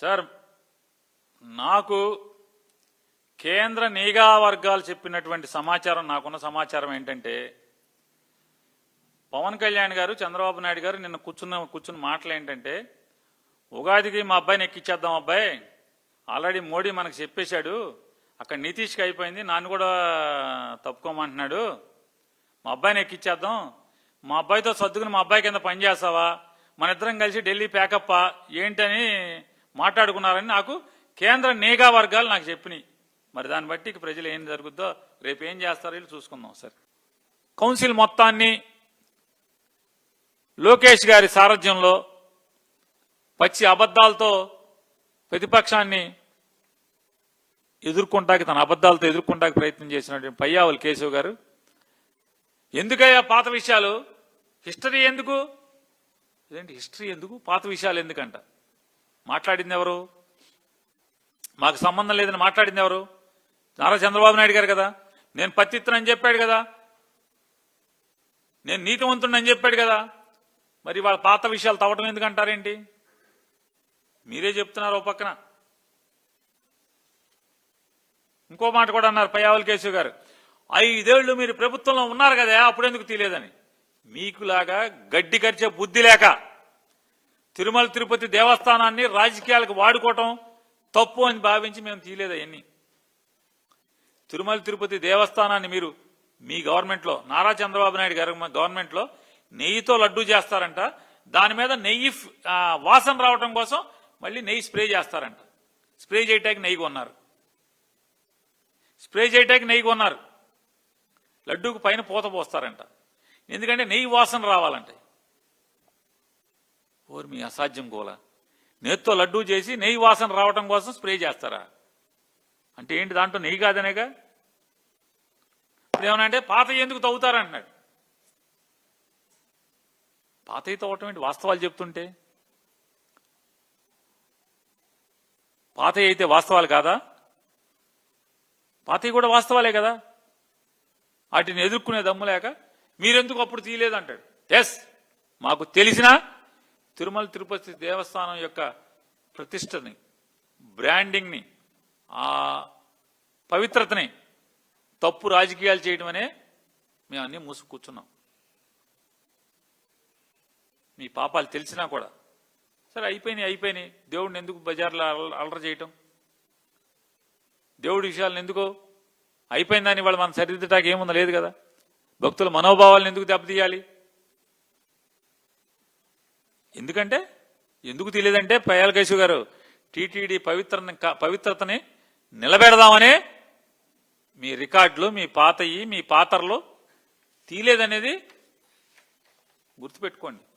Sir, నాకు కేంద్ర నిఘా వర్గాలు చెప్పినటువంటి సమాచారం, నాకున్న సమాచారం ఏంటంటే పవన్ కళ్యాణ్ గారు, చంద్రబాబు నాయుడు గారు నిన్న కూర్చున్న మాటలు ఏంటంటే, ఉగాదికి మా అబ్బాయిని ఎక్కిచ్చేద్దాం, అబ్బాయి ఆల్రెడీ మోడీ మనకు చెప్పేశాడు, అక్కడ నితీష్కి అయిపోయింది, నన్ను కూడా తప్పుకోమంటున్నాడు, మా అబ్బాయిని ఎక్కిచ్చేద్దాం, మా అబ్బాయితో సర్దుకుని మా అబ్బాయి కింద పనిచేస్తావా, మన ఇద్దరం కలిసి ఢిల్లీ ప్యాకప్పా ఏంటని మాట్లాడుకున్నారని నాకు కేంద్ర నిఘా వర్గాలు నాకు చెప్పినాయి. మరి దాన్ని బట్టి ప్రజలు ఏం జరుగుద్దో రేపు ఏం చేస్తారో వీళ్ళు చూసుకుందాం. సార్, కౌన్సిల్ మొత్తాన్ని లోకేష్ గారి సారథ్యంలో పచ్చి అబద్ధాలతో ప్రతిపక్షాన్ని ఎదుర్కొంటాకి, తన అబద్ధాలతో ఎదుర్కొంటాకి ప్రయత్నం చేసినటువంటి పయ్యావుల కేశవ్ గారు, ఎందుకయ్యా పాత విషయాలు, హిస్టరీ ఎందుకు, ఇదేంటి హిస్టరీ ఎందుకు, పాత విషయాలు ఎందుకంట, మాట్లాడింది ఎవరు, మాకు సంబంధం లేదని మాట్లాడింది ఎవరు, నారా చంద్రబాబు నాయుడు గారు కదా. నేను పత్తిత్తనని చెప్పాడు కదా, నేను నీతివంతుడని చెప్పాడు కదా, మరి వాళ్ళ పాత విషయాలు తవ్వటం ఎందుకంటారేంటి, మీరే చెప్తున్నారు. ఓ పక్కన ఇంకో మాట కూడా అన్నారు పయ్యావుల కేశవ్ గారు, 5 ఏళ్లు మీరు ప్రభుత్వంలో ఉన్నారు కదా, అప్పుడెందుకు తీయలేదని. మీకులాగా గడ్డి కరిచే బుద్ధి లేక తిరుమల తిరుపతి దేవస్థానాన్ని రాజకీయాలకు వాడుకోవటం తప్పు అని భావించి మేము తీయలేదు అవన్నీ. తిరుమల తిరుపతి దేవస్థానాన్ని మీరు మీ గవర్నమెంట్లో, నారా చంద్రబాబు నాయుడు గారి గవర్నమెంట్లో నెయ్యితో లడ్డూ చేస్తారంట, దాని మీద నెయ్యి వాసన రావడం కోసం మళ్ళీ నెయ్యి స్ప్రే చేస్తారంట. స్ప్రే చేయటానికి నెయ్యి కొన్నారు, స్ప్రే చేయటానికి నెయ్యి కొన్నారు, లడ్డూకు పైన పూత పోస్తారంట, ఎందుకంటే నెయ్యి వాసన రావాలంటే. ఓరు మీ అసాధ్యం గోలా, నేతితో లడ్డూ చేసి నెయ్యి వాసన రావడం కోసం స్ప్రే చేస్తారా అంటే ఏంటి, దాంట్లో నెయ్యి కాదనేగా. ఇప్పుడు ఏమనంటే పాత ఎందుకు తవ్వుతారంటున్నాడు. పాతవి తవ్వటం ఏంటి, వాస్తవాలు చెప్తుంటే. పాతవి అయితే వాస్తవాలు కాదా, పాతవి కూడా వాస్తవాలే కదా, వాటిని ఎదుర్కొనే దమ్ము లేక మీరెందుకు అప్పుడు తీయలేదంటాడు. ఎస్, మాకు తెలిసిన తిరుమల తిరుపతి దేవస్థానం యొక్క ప్రతిష్టని, బ్రాండింగ్ని, ఆ పవిత్రతని తప్పు రాజకీయాలు చేయడం అనే మేము అన్నీ మూసు కూర్చున్నాం. మీ పాపాలు తెలిసినా కూడా సరే అయిపోయినాయి. దేవుడిని ఎందుకు బజార్లో అలర చేయటం, దేవుడి విషయాలను ఎందుకో అయిపోయిందని వాళ్ళు మన సరిదిద్దటానికి ఏముందో లేదు కదా. భక్తుల మనోభావాలను ఎందుకు దెబ్బతీయాలి, ఎందుకంటే ఎందుకు తెలియదంటే పయ్యావుల కేశవ్ గారు టీటీడీ పవిత్రతని నిలబెడదామనే మీ రికార్డులు, మీ పాతయి, మీ పాత్రలు తీయలేదనేది గుర్తుపెట్టుకోండి.